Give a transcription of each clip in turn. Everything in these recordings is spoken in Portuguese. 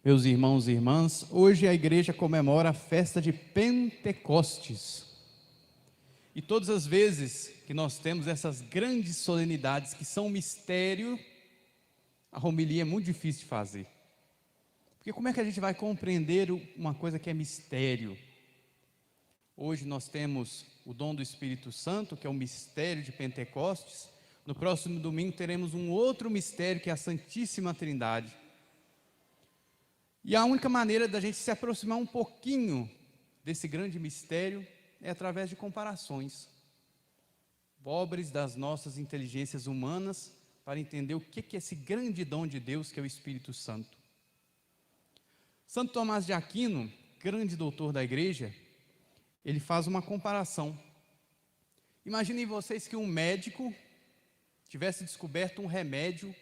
Meus irmãos e irmãs, hoje a igreja comemora a festa de Pentecostes. E todas as vezes que nós temos essas grandes solenidades que são um mistério, a homilia é muito difícil de fazer. Porque como é que a gente vai compreender uma coisa que é mistério? Hoje nós temos o dom do Espírito Santo, que é o mistério de Pentecostes. No próximo domingo teremos um outro mistério, que é a Santíssima Trindade. E a única maneira da gente se aproximar um pouquinho desse grande mistério é através de comparações, pobres das nossas inteligências humanas, para entender o que é esse grande dom de Deus, que é o Espírito Santo. Santo Tomás de Aquino, grande doutor da igreja, ele faz uma comparação. Imaginem vocês que um médico tivesse descoberto um remédio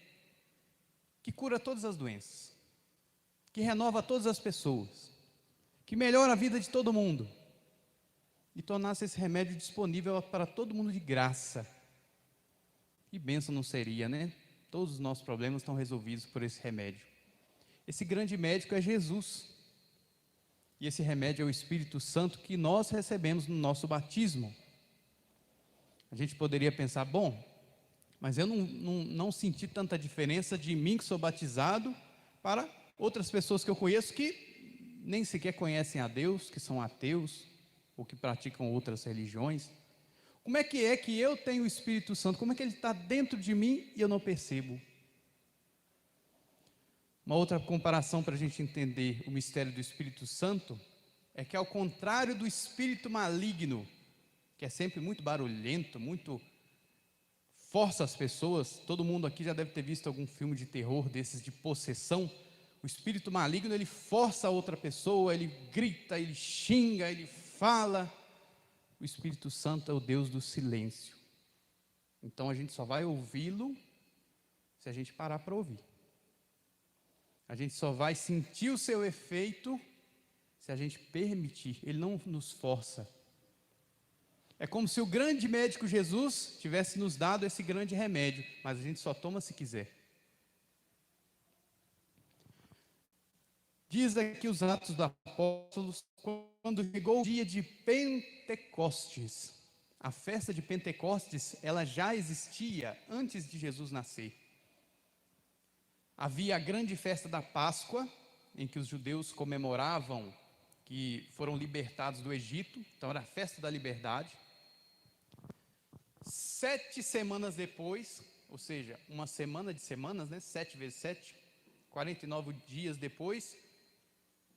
que cura todas as doenças, que renova todas as pessoas, que melhora a vida de todo mundo, e tornasse esse remédio disponível para todo mundo de graça. Que bênção não seria, né? Todos os nossos problemas estão resolvidos por esse remédio. Esse grande médico é Jesus, e esse remédio é o Espírito Santo, que nós recebemos no nosso batismo. A gente poderia pensar, bom, mas eu não senti tanta diferença de mim que sou batizado para outras pessoas que eu conheço que nem sequer conhecem a Deus, que são ateus ou que praticam outras religiões. Como é que eu tenho o Espírito Santo? Como é que ele está dentro de mim e eu não percebo? Uma outra comparação para a gente entender o mistério do Espírito Santo é que, ao contrário do espírito maligno, que é sempre muito barulhento, muito força as pessoas, todo mundo aqui já deve ter visto algum filme de terror desses de possessão. O espírito maligno, ele força a outra pessoa, ele grita, ele xinga, ele fala. O Espírito Santo é o Deus do silêncio. Então a gente só vai ouvi-lo se a gente parar para ouvir. A gente só vai sentir o seu efeito se a gente permitir. Ele não nos força. É como se o grande médico Jesus tivesse nos dado esse grande remédio, mas a gente só toma se quiser. Diz aqui os Atos dos Apóstolos, quando chegou o dia de Pentecostes. A festa de Pentecostes, ela já existia antes de Jesus nascer. Havia a grande festa da Páscoa, em que os judeus comemoravam que foram libertados do Egito. Então era a festa da liberdade. 7 semanas depois, ou seja, uma semana de semanas, né? 7 vezes 7, 49 dias depois,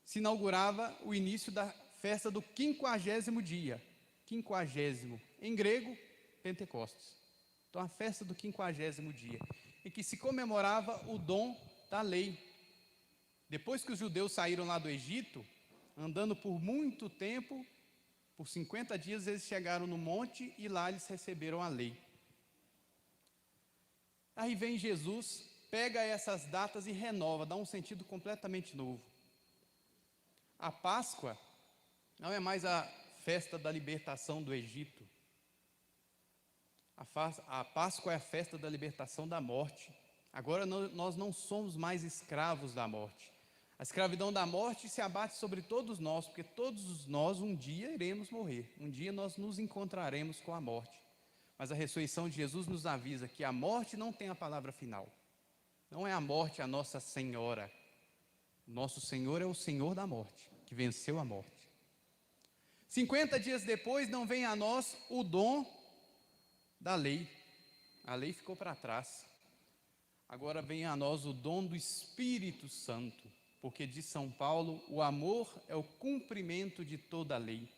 se inaugurava o início da festa do 50º dia. 50º, em grego, Pentecostes. Então a festa do 50º dia, em que se comemorava o dom da lei. Depois que os judeus saíram lá do Egito, andando por muito tempo, por 50 dias eles chegaram no monte e lá eles receberam a lei. Aí vem Jesus, pega essas datas e renova, dá um sentido completamente novo. A Páscoa não é mais a festa da libertação do Egito. A Páscoa é a festa da libertação da morte. Agora nós não somos mais escravos da morte. A escravidão da morte se abate sobre todos nós, porque todos nós um dia iremos morrer. Um dia nós nos encontraremos com a morte. Mas a ressurreição de Jesus nos avisa que a morte não tem a palavra final. Não é a morte a Nossa Senhora. Nosso Senhor é o Senhor da morte, que venceu a morte. 50 dias depois não vem a nós o dom da lei. A lei ficou para trás. Agora vem a nós o dom do Espírito Santo, porque diz São Paulo, o amor é o cumprimento de toda a lei.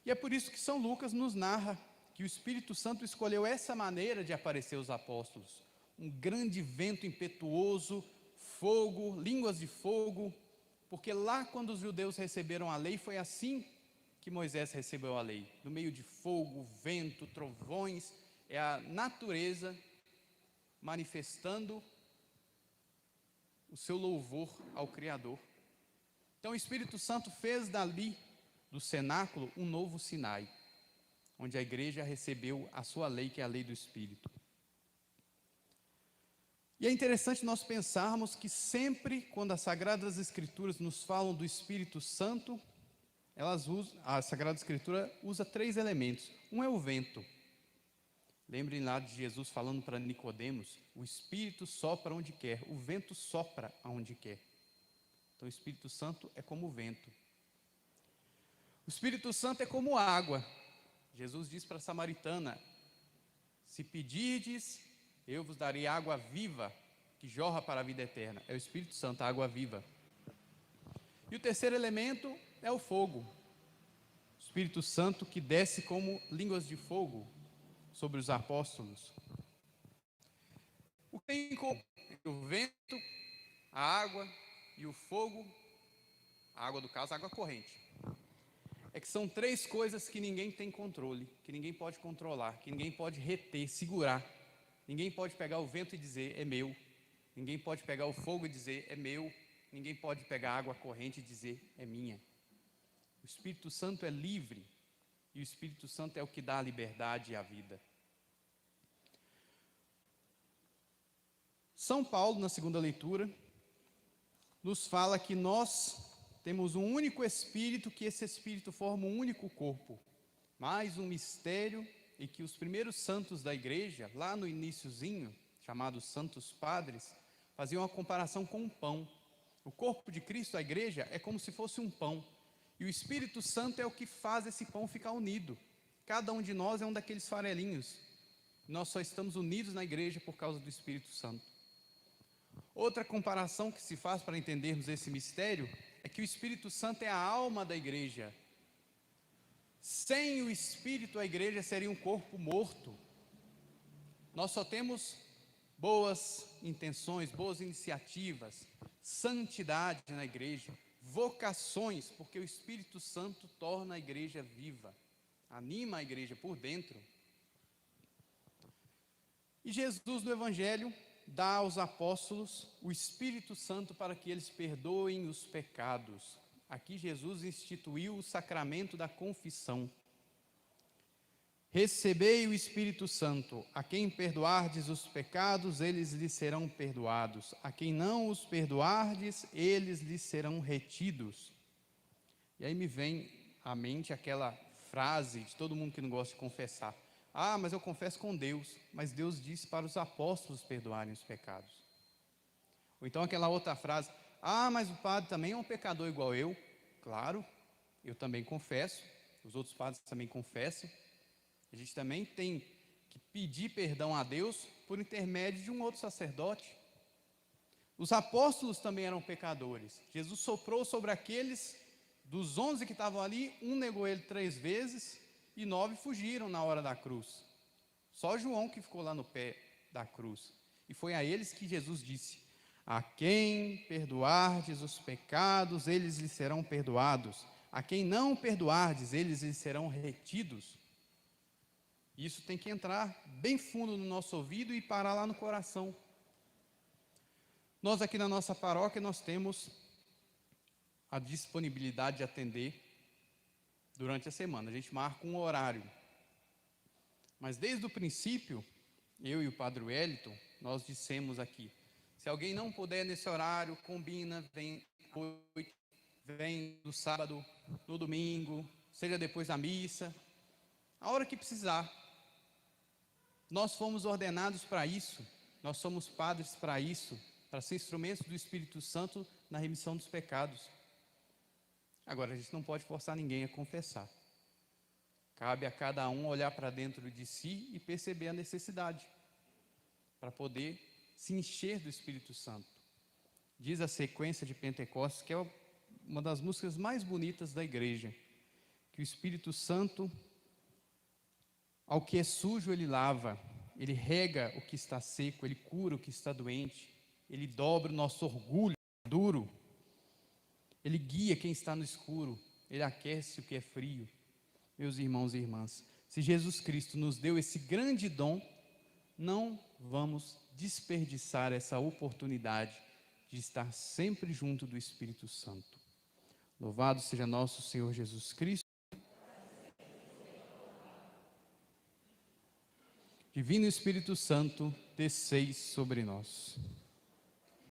E é por isso que São Lucas nos narra que o Espírito Santo escolheu essa maneira de aparecer aos apóstolos. Um grande vento impetuoso, fogo, línguas de fogo, porque lá quando os judeus receberam a lei, foi assim que Moisés recebeu a lei. No meio de fogo, vento, trovões, é a natureza manifestando o seu louvor ao Criador. Então o Espírito Santo fez dali, do cenáculo, um novo Sinai, onde a igreja recebeu a sua lei, que é a lei do Espírito. E é interessante nós pensarmos que sempre quando as Sagradas Escrituras nos falam do Espírito Santo, a Sagrada Escritura usa 3 elementos. Um é o vento. Lembrem lá de Jesus falando para Nicodemos, o Espírito sopra onde quer, o vento sopra aonde quer. Então o Espírito Santo é como o vento. O Espírito Santo é como água. Jesus diz para a samaritana, se pedirdes, eu vos darei água viva, que jorra para a vida eterna. É o Espírito Santo, a água viva. E o terceiro elemento é o fogo. O Espírito Santo que desce como línguas de fogo sobre os apóstolos. O que tem em comum? O vento, a água e o fogo, a água do caso, a água corrente. É que são 3 coisas que ninguém tem controle, que ninguém pode controlar, que ninguém pode reter, segurar. Ninguém pode pegar o vento e dizer, é meu. Ninguém pode pegar o fogo e dizer, é meu. Ninguém pode pegar a água corrente e dizer, é minha. O Espírito Santo é livre e o Espírito Santo é o que dá a liberdade e a vida. São Paulo, na segunda leitura, nos fala que nós temos um único Espírito, que esse Espírito forma um único corpo. Mais um mistério, e que os primeiros santos da igreja, lá no iniciozinho, chamados Santos Padres, faziam uma comparação com um pão. O corpo de Cristo, a igreja, é como se fosse um pão. E o Espírito Santo é o que faz esse pão ficar unido. Cada um de nós é um daqueles farelinhos. Nós só estamos unidos na igreja por causa do Espírito Santo. Outra comparação que se faz para entendermos esse mistério é que o Espírito Santo é a alma da igreja. Sem o Espírito, a igreja seria um corpo morto. Nós só temos boas intenções, boas iniciativas, santidade na igreja, vocações, porque o Espírito Santo torna a igreja viva, anima a igreja por dentro. E Jesus no Evangelho dá aos apóstolos o Espírito Santo para que eles perdoem os pecados. Aqui Jesus instituiu o sacramento da confissão. Recebei o Espírito Santo, a quem perdoardes os pecados, eles lhes serão perdoados. A quem não os perdoardes, eles lhes serão retidos. E aí me vem à mente aquela frase de todo mundo que não gosta de confessar. Ah, mas eu confesso com Deus. Mas Deus disse para os apóstolos perdoarem os pecados. Ou então aquela outra frase. Ah, mas o padre também é um pecador igual eu. Claro, eu também confesso. Os outros padres também confessam. A gente também tem que pedir perdão a Deus por intermédio de um outro sacerdote. Os apóstolos também eram pecadores. Jesus soprou sobre aqueles, dos 11 que estavam ali, um negou ele 3 vezes e 9 fugiram na hora da cruz. Só João que ficou lá no pé da cruz. E foi a eles que Jesus disse: a quem perdoardes os pecados, eles lhes serão perdoados. A quem não perdoardes, eles lhes serão retidos. Isso tem que entrar bem fundo no nosso ouvido e parar lá no coração. Nós aqui na nossa paróquia, nós temos a disponibilidade de atender durante a semana. A gente marca um horário. Mas desde o princípio, eu e o Padre Wellington, nós dissemos aqui, se alguém não puder nesse horário, combina, vem à noite, vem no sábado, no domingo, seja depois da missa, a hora que precisar. Nós fomos ordenados para isso, nós somos padres para isso, para ser instrumentos do Espírito Santo na remissão dos pecados. Agora, a gente não pode forçar ninguém a confessar. Cabe a cada um olhar para dentro de si e perceber a necessidade, para poder se encher do Espírito Santo. Diz a sequência de Pentecostes, que é uma das músicas mais bonitas da igreja, que o Espírito Santo, ao que é sujo ele lava, ele rega o que está seco, ele cura o que está doente, ele dobra o nosso orgulho duro, ele guia quem está no escuro, ele aquece o que é frio. Meus irmãos e irmãs, se Jesus Cristo nos deu esse grande dom, não vamos desperdiçar essa oportunidade de estar sempre junto do Espírito Santo. Louvado seja nosso Senhor Jesus Cristo. Divino Espírito Santo, desceis sobre nós.